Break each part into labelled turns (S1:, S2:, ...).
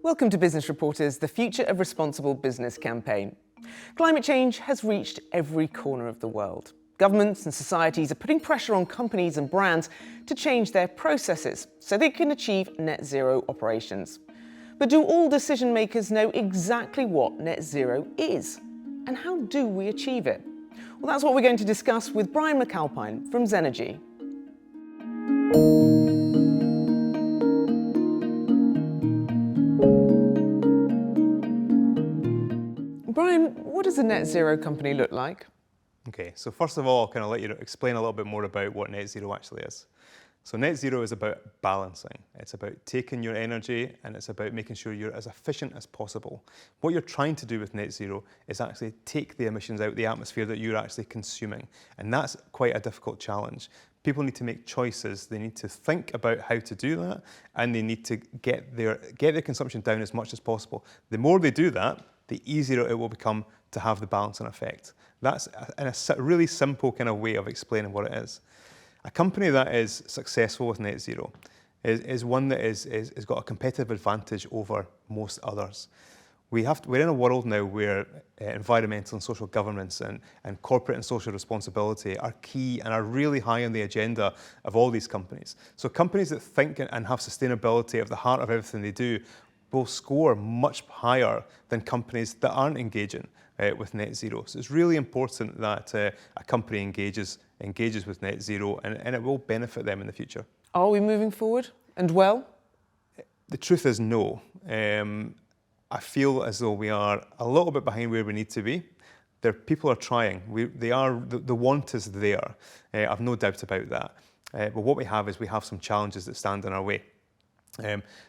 S1: Welcome to Business Reporter's The Future of Responsible Business campaign. Climate change has reached every corner of the world. Governments and societies are putting pressure on companies and brands to change their processes so they can achieve net zero operations. But do all decision makers know exactly what net zero is? And how do we achieve it? Well, that's what we're going to discuss with Bryan McAlpine from Zenergi. Bryan, what does a net zero company look like?
S2: Okay, so first of all, I'll kind of let you explain a little bit more about what net zero actually is. So net zero is about balancing. It's about taking your energy and it's about making sure you're as efficient as possible. What you're trying to do with net zero is actually take the emissions out of the atmosphere that you're actually consuming. And that's quite a difficult challenge. People need to make choices. They need to think about how to do that, and they need to get their consumption down as much as possible. The more they do that, the easier it will become to have the balancing effect. That's a really simple kind of way of explaining what it is. A company that is successful with net zero is one that is got a competitive advantage over most others. We're in a world now where environmental and social governance and corporate and social responsibility are key and are really high on the agenda of all these companies. So companies that think and have sustainability at the heart of everything they do will score much higher than companies that aren't engaging with net zero. So it's really important that a company engages with net zero, and it will benefit them in the future.
S1: Are we moving forward and well?
S2: The truth is no. I feel as though we are a little bit behind where we need to be. People are trying. The want is there. I've no doubt about that. But what we have some challenges that stand in our way.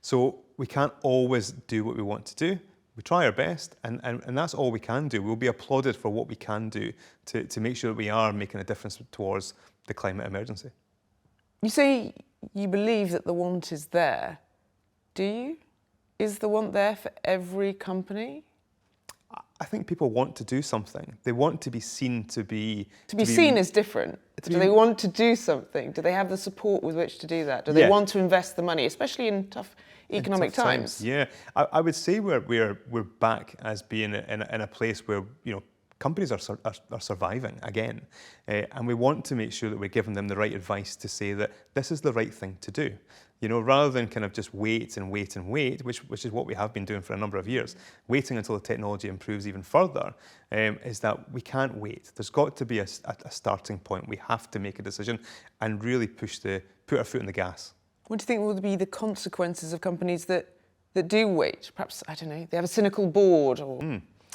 S2: So we can't always do what we want to do. We try our best, and that's all we can do. We'll be applauded for what we can do to make sure that we are making a difference towards the climate emergency.
S1: You say you believe that the want is there. Do you? Is the want there for every company?
S2: I think people want to do something. They want to be seen to be...
S1: To be seen is different. Do they want to do something? Do they have the support with which to do that? Do they want to invest the money, especially in tough economic times?
S2: Yeah, I would say we're back as being in a place where companies are surviving again, and we want to make sure that we're giving them the right advice to say that this is the right thing to do. Rather than kind of just wait and wait and wait, which is what we have been doing for a number of years, waiting until the technology improves even further, is that we can't wait. There's got to be a starting point. We have to make a decision and really put our foot on the gas.
S1: What do you think will be the consequences of companies that do wait? Perhaps, I don't know, they have a cynical board or...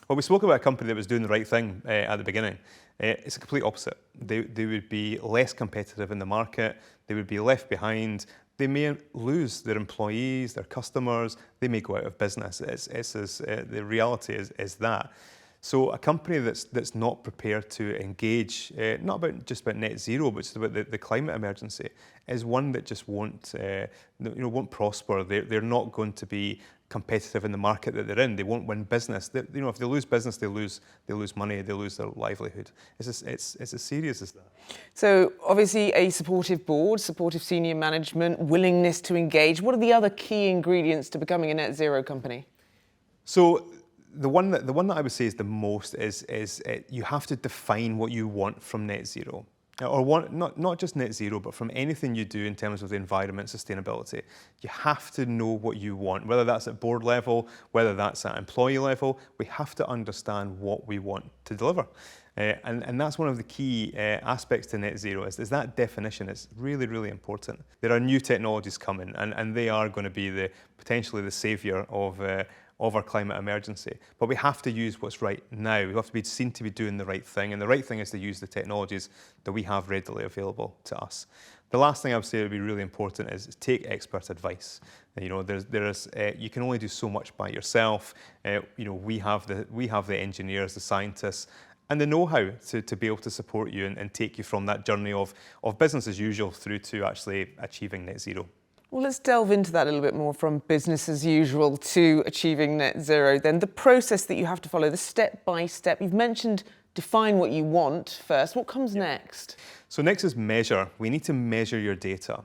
S2: Well, we spoke about a company that was doing the right thing at the beginning. It's a complete opposite. They would be less competitive in the market. They would be left behind. They may lose their employees, their customers. They may go out of business. The reality is that. So a company that's not prepared to engage, not just about net zero, but just about the climate emergency, is one that just won't prosper. They're not going to be competitive in the market that they're in. They won't win business. If they lose business, they lose money. They lose their livelihood. It's as serious as that.
S1: So obviously a supportive board, supportive senior management, willingness to engage. What are the other key ingredients to becoming a net zero company?
S2: So the one that I would say is the most is you have to define what you want from net zero. Or not just net zero, but from anything you do in terms of the environment, sustainability. You have to know what you want, whether that's at board level, whether that's at employee level. We have to understand what we want to deliver. And that's one of the key aspects to net zero is that definition is really, really important. There are new technologies coming, and they are going to be potentially the saviour of our climate emergency. But we have to use what's right now. We have to be seen to be doing the right thing, and the right thing is to use the technologies that we have readily available to us. The last thing I would say would be really important is take expert advice. You can only do so much by yourself. We have the engineers, the scientists, and the know-how to be able to support you and take you from that journey of business as usual through to actually achieving net zero.
S1: Well, let's delve into that a little bit more, from business as usual to achieving net zero. Then the process that you have to follow, the step-by-step. You've mentioned define what you want first. What comes next?
S2: So next is measure. We need to measure your data.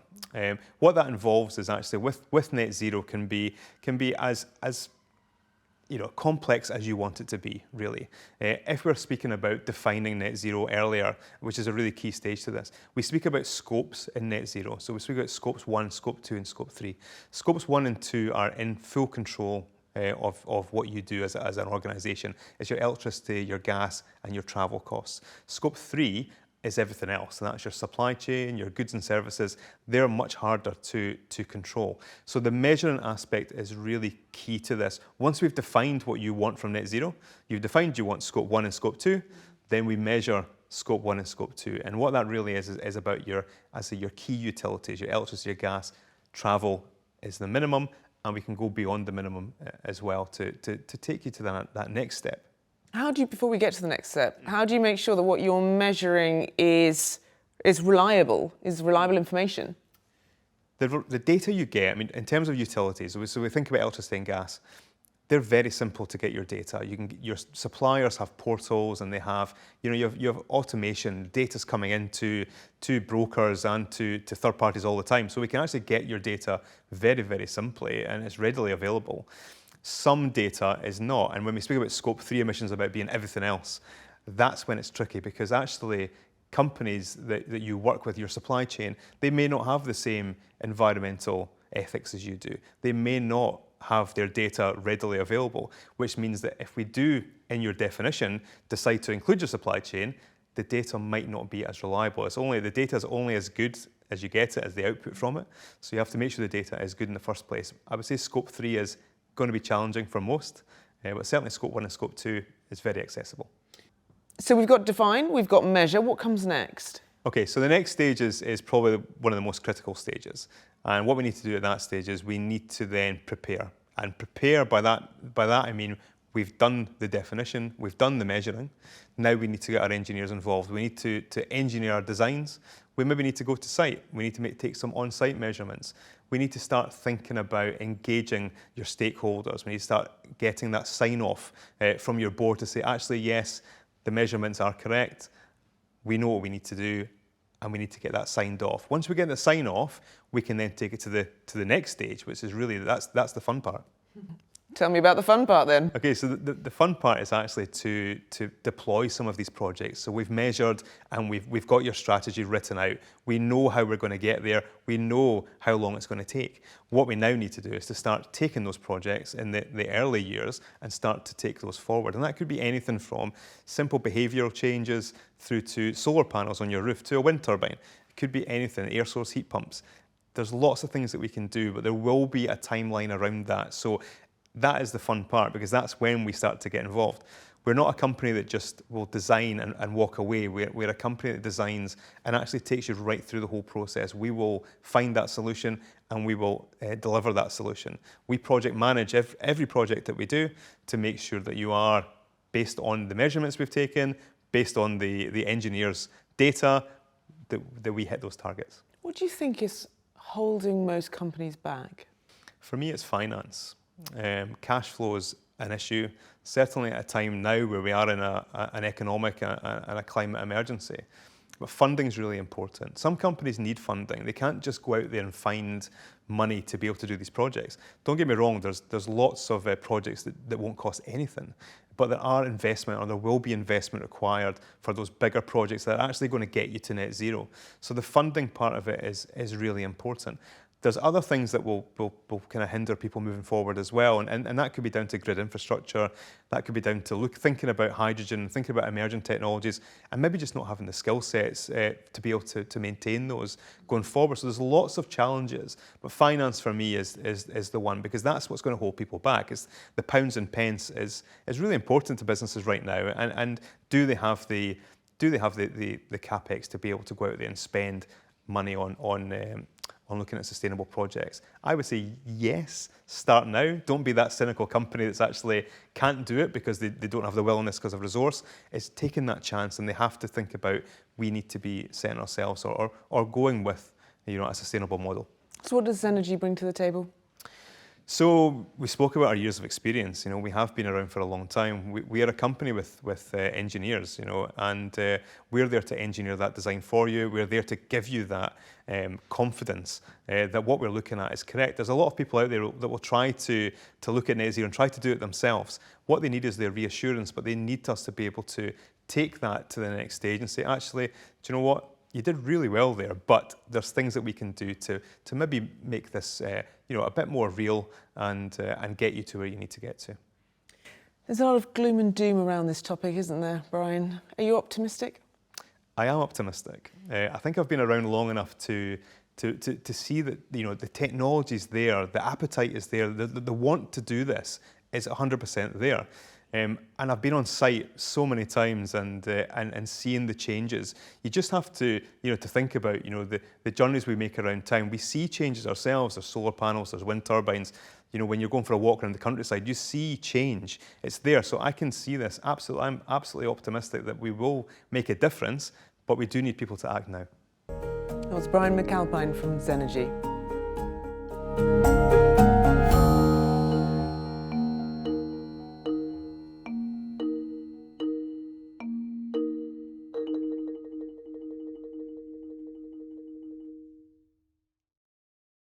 S2: What that involves is actually with net zero can be as complex as you want it to be, really. If we're speaking about defining net zero earlier, which is a really key stage to this, we speak about scopes in net zero. So we speak about scopes 1, scope 2, and scope 3. Scopes 1 and 2 are in full control of what you do as an organisation. It's your electricity, your gas, and your travel costs. Scope 3 is everything else, and that's your supply chain, your goods and services. They're much harder to control. So the measuring aspect is really key to this. Once we've defined what you want from net zero, you've defined you want scope 1 and scope 2, then we measure scope 1 and scope 2. And what that really is about your key utilities, your electricity, your gas, travel is the minimum, and we can go beyond the minimum as well to take you to that next step.
S1: Before we get to the next step, how do you make sure that what you're measuring is reliable information?
S2: The data you get, in terms of utilities, so we think about electricity and gas, they're very simple to get your data. Your suppliers have portals, and they have, you have automation. Data's coming into brokers and to third parties all the time. So we can actually get your data very, very simply, and it's readily available. Some data is not, and when we speak about scope 3 emissions about being everything else, that's when it's tricky, because actually companies that you work with, your supply chain, they may not have the same environmental ethics as you do. They may not have their data readily available, which means that if we do, in your definition, decide to include your supply chain, the data might not be as reliable. The data is only as good as you get it, as the output from it. So you have to make sure the data is good in the first place. I would say scope 3 is going to be challenging for most, but certainly scope 1 and scope 2 is very accessible.
S1: So we've got define, we've got measure. What comes next?
S2: Okay, so the next stage is probably one of the most critical stages. And what we need to do at that stage is we need to then prepare. And prepare, by that I mean we've done the definition, we've done the measuring. Now we need to get our engineers involved. We need to engineer our designs. We maybe need to go to site. We need to take some on-site measurements. We need to start thinking about engaging your stakeholders. We need to start getting that sign-off from your board to say, actually, yes, the measurements are correct. We know what we need to do, and we need to get that signed off. Once we get the sign-off, we can then take it to the next stage, which is really, that's the fun part.
S1: Tell me about the fun part then.
S2: Okay, so the fun part is actually to deploy some of these projects. So we've measured and we've got your strategy written out. We know how we're going to get there. We know how long it's going to take. What we now need to do is to start taking those projects in the early years and start to take those forward. And that could be anything from simple behavioural changes through to solar panels on your roof to a wind turbine. It could be anything, air source heat pumps. There's lots of things that we can do, but there will be a timeline around that. So that is the fun part, because that's when we start to get involved. We're not a company that just will design and walk away. We're a company that designs and actually takes you right through the whole process. We will find that solution and we will deliver that solution. We project manage every project that we do to make sure that you are, based on the measurements we've taken, based on the engineers' data, that we hit those targets.
S1: What do you think is holding most companies back?
S2: For me, it's finance. Cash flow is an issue, certainly at a time now where we are in an economic and a climate emergency. But funding is really important. Some companies need funding. They can't just go out there and find money to be able to do these projects. Don't get me wrong, there's lots of projects that won't cost anything, but there are investment, or there will be investment required for those bigger projects that are actually going to get you to net zero. So the funding part of it is really important. There's other things that will kind of hinder people moving forward as well, and that could be down to grid infrastructure, that could be down to thinking about hydrogen, thinking about emerging technologies, and maybe just not having the skill sets to be able to maintain those going forward. So there's lots of challenges, but finance for me is the one, because that's what's going to hold people back. It's the pounds and pence is really important to businesses right now, and do they have the capex to be able to go out there and spend money on looking at sustainable projects? I would say yes, start now. Don't be that cynical company that's actually can't do it because they don't have the willingness because of resource. It's taking that chance, and they have to think about, we need to be setting ourselves or going with a sustainable model.
S1: So what does Zenergi bring to the table?
S2: So we spoke about our years of experience. You know, we have been around for a long time. We are a company with engineers, you know, and we're there to engineer that design for you. We're there to give you that confidence that what we're looking at is correct. There's a lot of people out there that will try to look at net zero and try to do it themselves. What they need is their reassurance, but they need us to be able to take that to the next stage and say, actually, do you know what? You did really well there, but there's things that we can do to maybe make this you know, a bit more real and get you to where you need to get to.
S1: There's a lot of gloom and doom around this topic, isn't there, Bryan? Are you optimistic?
S2: I am optimistic. I think I've been around long enough to see that, you know, the technology's there, the appetite is there, the want to do this is 100% there. And I've been on site so many times and seeing the changes. You just have to, you know, to think about, you know, the journeys we make around town. We see changes ourselves. There's solar panels, there's wind turbines. You know, when you're going for a walk around the countryside, you see change. It's there. So I can see this. Absolutely, I'm absolutely optimistic that we will make a difference, but we do need people to act now.
S1: That was Bryan McAlpine from Zenergi.